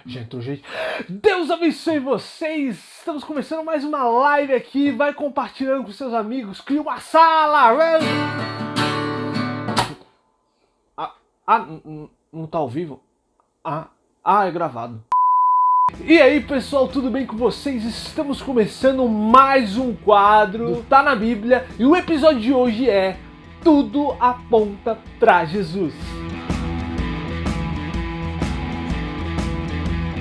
Já entrou, gente. Deus abençoe vocês. Estamos começando mais uma live aqui. Vai compartilhando com seus amigos. Cria uma sala. Não tá ao vivo? É gravado. E aí, pessoal, tudo bem com vocês? Estamos começando mais um quadro do Tá na Bíblia. E o episódio de hoje é Tudo Aponta pra Jesus.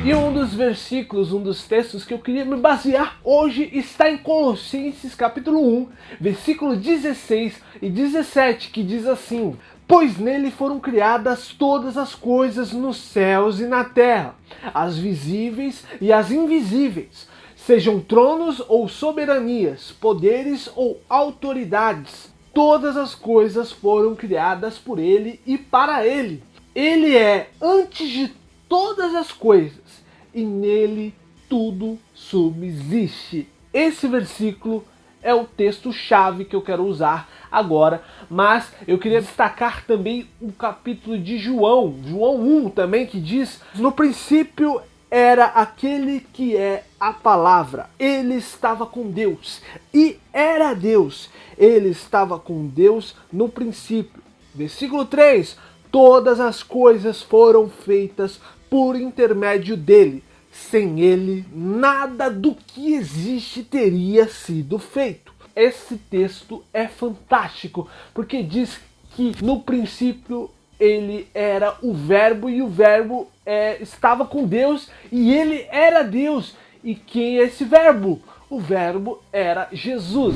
E um dos versículos, um dos textos que eu queria me basear hoje está em Colossenses capítulo 1, versículo 16 e 17, que diz assim: pois nele foram criadas todas as coisas nos céus e na terra, as visíveis e as invisíveis, sejam tronos ou soberanias, poderes ou autoridades, todas as coisas foram criadas por ele e para ele. Ele é antes de todas as coisas, e nele tudo subsiste. Esse versículo é o texto-chave que eu quero usar agora, mas eu queria destacar também o capítulo de João 1 também, que diz: no princípio era aquele que é a palavra, ele estava com Deus e era Deus, ele estava com Deus no princípio. Versículo 3: todas as coisas foram feitas por intermédio dele. Sem ele, nada do que existe teria sido feito. Esse texto é fantástico, porque diz que no princípio ele era o verbo e o verbo estava com Deus e ele era Deus. E quem é esse verbo? O verbo era Jesus.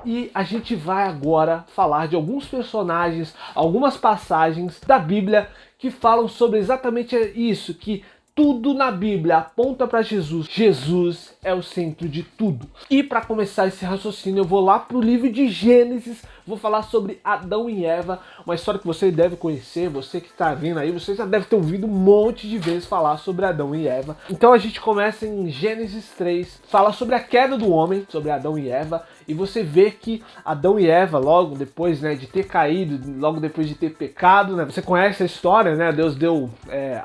E a gente vai agora falar de alguns personagens, algumas passagens da Bíblia que falam sobre exatamente isso, que tudo na Bíblia aponta para Jesus. Jesus é o centro de tudo. E para começar esse raciocínio, eu vou lá para o livro de Gênesis, vou falar sobre Adão e Eva, uma história que você deve conhecer, você que está vindo aí, você já deve ter ouvido um monte de vezes falar sobre Adão e Eva. Então a gente começa em Gênesis 3, fala sobre a queda do homem, sobre Adão e Eva, e você vê que Adão e Eva, logo depois, né, de ter caído, logo depois de ter pecado, né, você conhece a história, né, Deus deu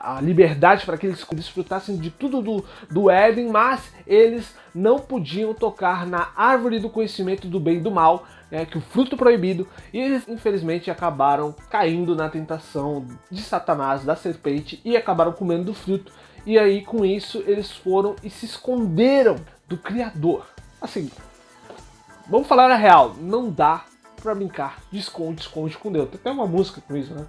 a liberdade para que eles desfrutassem de tudo do Éden, mas eles não podiam tocar na árvore do conhecimento do bem e do mal, né, que o fruto proibido, e eles infelizmente acabaram caindo na tentação de Satanás, da serpente, e acabaram comendo do fruto, e aí com isso eles foram e se esconderam do Criador. Assim, vamos falar a real, não dá pra brincar de esconde com Deus. Tem até uma música com isso, né?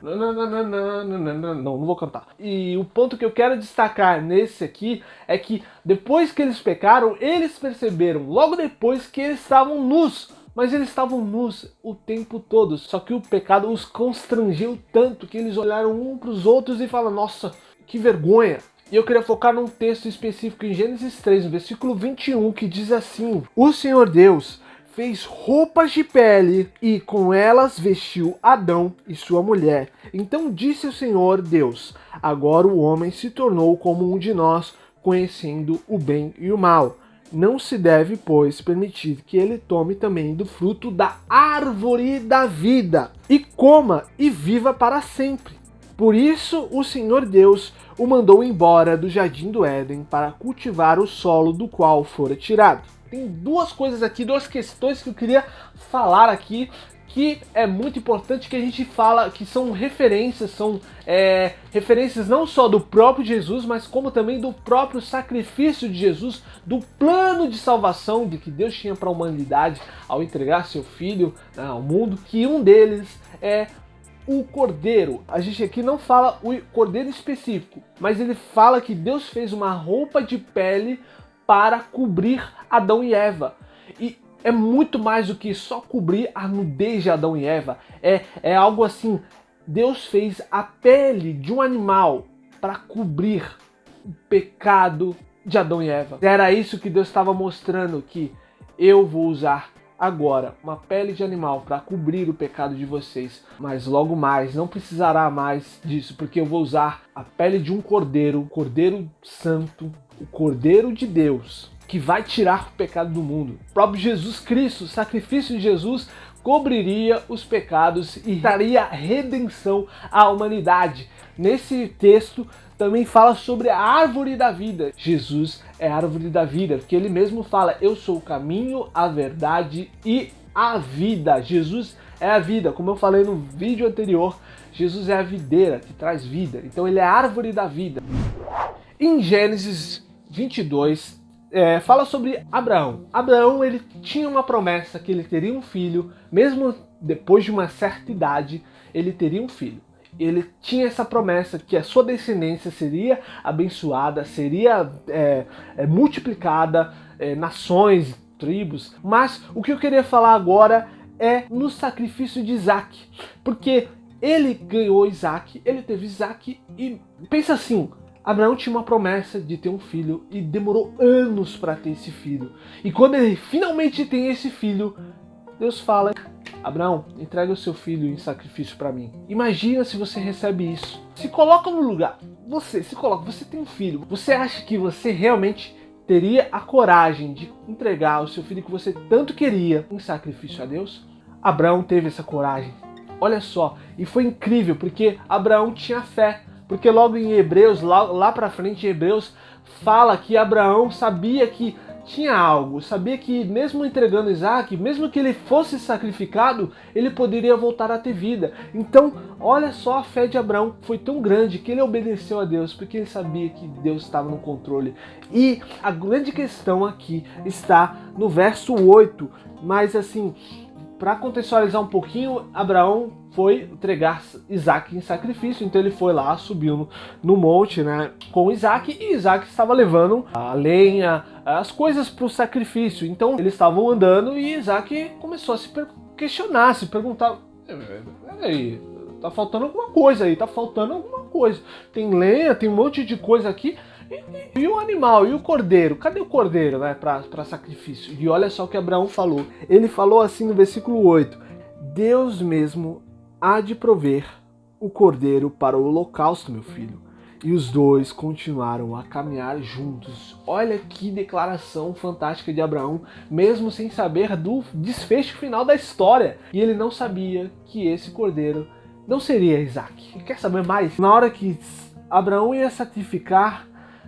Não vou cantar. E o ponto que eu quero destacar nesse aqui é que depois que eles pecaram, eles perceberam logo depois que eles estavam nus. Mas eles estavam nus o tempo todo. Só que o pecado os constrangeu tanto que eles olharam um para os outros e falaram: nossa, que vergonha. E eu queria focar num texto específico em Gênesis 3, no versículo 21, que diz assim: o Senhor Deus fez roupas de pele e com elas vestiu Adão e sua mulher. Então disse o Senhor Deus: agora o homem se tornou como um de nós, conhecendo o bem e o mal. Não se deve, pois, permitir que ele tome também do fruto da árvore da vida, e coma e viva para sempre. Por isso o Senhor Deus o mandou embora do jardim do Éden para cultivar o solo do qual fora tirado. Tem duas coisas aqui, duas questões que eu queria falar aqui, que é muito importante que a gente fala, que são referências, referências não só do próprio Jesus, mas como também do próprio sacrifício de Jesus, do plano de salvação de que Deus tinha para a humanidade ao entregar seu Filho ao mundo, que um deles é o cordeiro. A gente aqui não fala o cordeiro específico, mas ele fala que Deus fez uma roupa de pele para cobrir Adão e Eva. E é muito mais do que só cobrir a nudez de Adão e Eva. É algo assim, Deus fez a pele de um animal para cobrir o pecado de Adão e Eva. Era isso que Deus estava mostrando, que eu vou usar agora uma pele de animal para cobrir o pecado de vocês, mas logo mais não precisará mais disso, porque eu vou usar a pele de um cordeiro, cordeiro santo, o cordeiro de Deus, que vai tirar o pecado do mundo. O próprio Jesus Cristo, o sacrifício de Jesus, cobriria os pecados e traria redenção à humanidade. nesse texto também fala sobre a árvore da vida. Jesus é a árvore da vida, porque ele mesmo fala: eu sou o caminho, a verdade e a vida. Jesus é a vida, como eu falei no vídeo anterior, Jesus é a videira que traz vida, então ele é a árvore da vida. Em Gênesis 22, fala sobre Abraão. Abraão, ele tinha uma promessa que ele teria um filho, mesmo depois de uma certa idade, ele teria um filho. Ele tinha essa promessa que a sua descendência seria abençoada, seria multiplicada, nações, tribos. Mas o que eu queria falar agora é no sacrifício de Isaac. Porque ele ganhou Isaac, ele teve Isaac e pensa assim, Abraão tinha uma promessa de ter um filho e demorou anos para ter esse filho. E quando ele finalmente tem esse filho, Deus fala: Abraão, entrega o seu filho em sacrifício para mim. Imagina se você recebe isso. Se coloca no lugar. Você tem um filho. Você acha que você realmente teria a coragem de entregar o seu filho que você tanto queria em sacrifício a Deus? Abraão teve essa coragem. Olha só, e foi incrível porque Abraão tinha fé. Porque logo em Hebreus, lá pra frente em Hebreus, fala que Abraão sabia que tinha algo, sabia que mesmo entregando Isaac, mesmo que ele fosse sacrificado, ele poderia voltar a ter vida. Então, olha só, a fé de Abraão foi tão grande que ele obedeceu a Deus, porque ele sabia que Deus estava no controle. E a grande questão aqui está no verso 8, mas assim, para contextualizar um pouquinho, Abraão foi entregar Isaac em sacrifício, então ele foi lá, subiu no monte, né, com Isaac, e Isaac estava levando a lenha, as coisas para o sacrifício. Então eles estavam andando e Isaac começou a se questionar, se perguntar: peraí, tá faltando alguma coisa aí, tá faltando alguma coisa. Tem lenha, tem um monte de coisa aqui. E o animal, e o cordeiro? Cadê o cordeiro, né, para sacrifício? E olha só o que Abraão falou. Ele falou assim no versículo 8: Deus mesmo há de prover o cordeiro para o holocausto, meu filho. E os dois continuaram a caminhar juntos. Olha que declaração fantástica de Abraão, mesmo sem saber do desfecho final da história. E ele não sabia que esse cordeiro não seria Isaac. Quer saber mais? Na hora que Abraão ia sacrificar,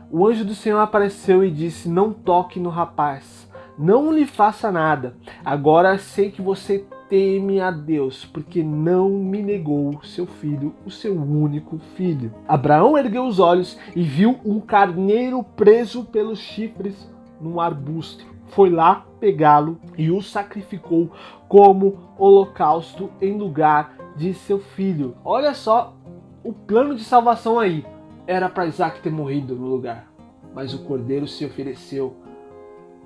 o anjo do Senhor apareceu e disse: não toque no rapaz, não lhe faça nada. Agora sei que você teme a Deus, porque não me negou seu filho, o seu único filho. Abraão ergueu os olhos e viu um carneiro preso pelos chifres num arbusto. Foi lá pegá-lo e o sacrificou como holocausto em lugar de seu filho. Olha só o plano de salvação aí. Era para Isaac ter morrido no lugar, mas o cordeiro se ofereceu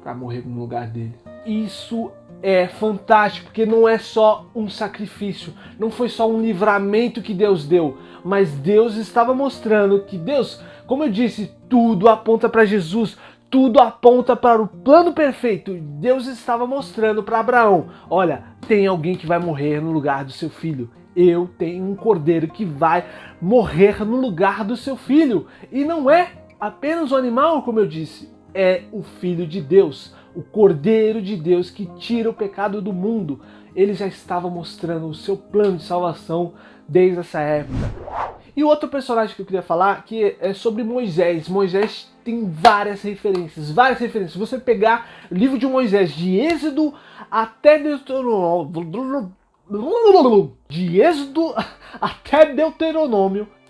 para morrer no lugar dele. Isso é fantástico, porque não é só um sacrifício, não foi só um livramento que Deus deu, mas Deus estava mostrando que Deus, como eu disse, tudo aponta para Jesus, tudo aponta para o plano perfeito. Deus estava mostrando para Abraão: olha, tem alguém que vai morrer no lugar do seu filho. Eu tenho um cordeiro que vai morrer no lugar do seu filho. E não é apenas o animal, como eu disse, é o Filho de Deus, o Cordeiro de Deus que tira o pecado do mundo. Ele já estava mostrando o seu plano de salvação desde essa época. E outro personagem que eu queria falar que é sobre Moisés. Moisés tem várias referências. Se você pegar o livro de Moisés, de Êxodo até Deuteronômio,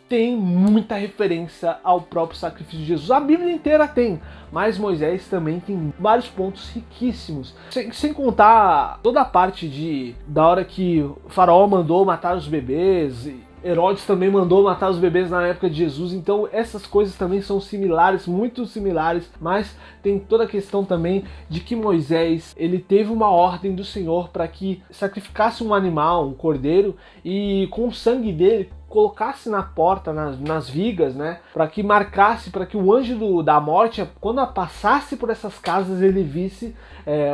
tem muita referência ao próprio sacrifício de Jesus. A Bíblia inteira tem, mas Moisés também tem vários pontos riquíssimos. Sem contar toda a parte da hora que o faraó mandou matar os bebês, Herodes também mandou matar os bebês na época de Jesus, então essas coisas também são similares, muito similares, mas tem toda a questão também de que Moisés, ele teve uma ordem do Senhor para que sacrificasse um animal, um cordeiro, e com o sangue dele colocasse na porta, nas vigas, né, para que marcasse, para que o anjo da morte, quando passasse por essas casas, ele visse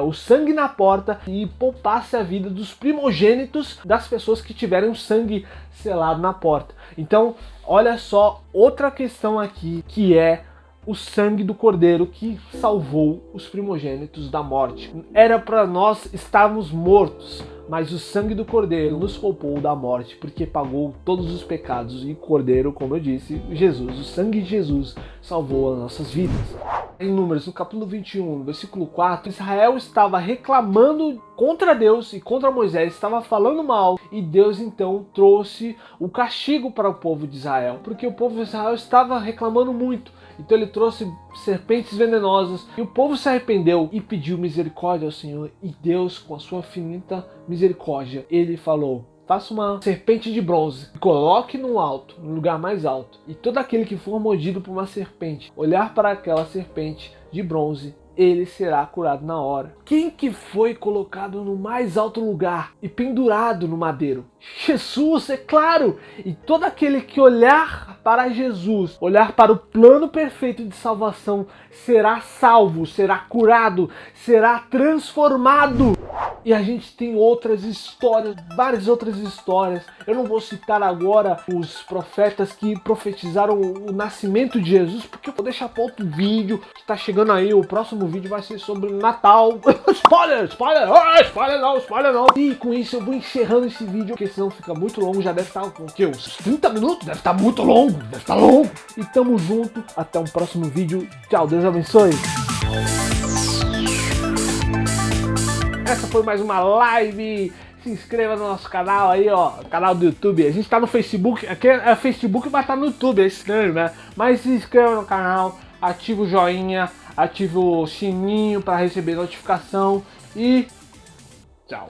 o sangue na porta e poupasse a vida dos primogênitos das pessoas que tiverem o sangue selado na porta. Então, olha só, outra questão aqui, que é o sangue do cordeiro que salvou os primogênitos da morte. Era para nós estarmos mortos, mas o sangue do Cordeiro nos poupou da morte, porque pagou todos os pecados. E o Cordeiro, como eu disse, Jesus, o sangue de Jesus salvou as nossas vidas. Em Números, no capítulo 21, versículo 4, Israel estava reclamando contra Deus e contra Moisés, estava falando mal, e Deus então trouxe o castigo para o povo de Israel, porque o povo de Israel estava reclamando muito. Então ele trouxe serpentes venenosas, e o povo se arrependeu e pediu misericórdia ao Senhor, e Deus, com a sua infinita misericórdia, ele falou: faça uma serpente de bronze, coloque no alto, no lugar mais alto, e todo aquele que for mordido por uma serpente, olhar para aquela serpente de bronze, ele será curado na hora. Quem que foi colocado no mais alto lugar e pendurado no madeiro? Jesus, é claro! E todo aquele que olhar para Jesus, olhar para o plano perfeito de salvação, será salvo, será curado, será transformado. E a gente tem outras histórias, várias outras histórias. Eu não vou citar agora os profetas que profetizaram o nascimento de Jesus, porque eu vou deixar para outro vídeo que está chegando aí. O próximo vídeo vai ser sobre Natal. Spoiler, spoiler, spoiler não, spoiler não. E com isso eu vou encerrando esse vídeo, porque senão fica muito longo. Já deve estar com o quê? Uns 30 minutos? Deve estar muito longo, deve estar longo. E tamo junto, até um próximo vídeo. Tchau, Deus abençoe. Essa foi mais uma live. Se inscreva no nosso canal aí, ó, canal do YouTube. A gente tá no Facebook, aqui é Facebook, mas tá no YouTube, é estranho, né? Mas se inscreva no canal, ativa o joinha, ativa o sininho para receber notificação e tchau.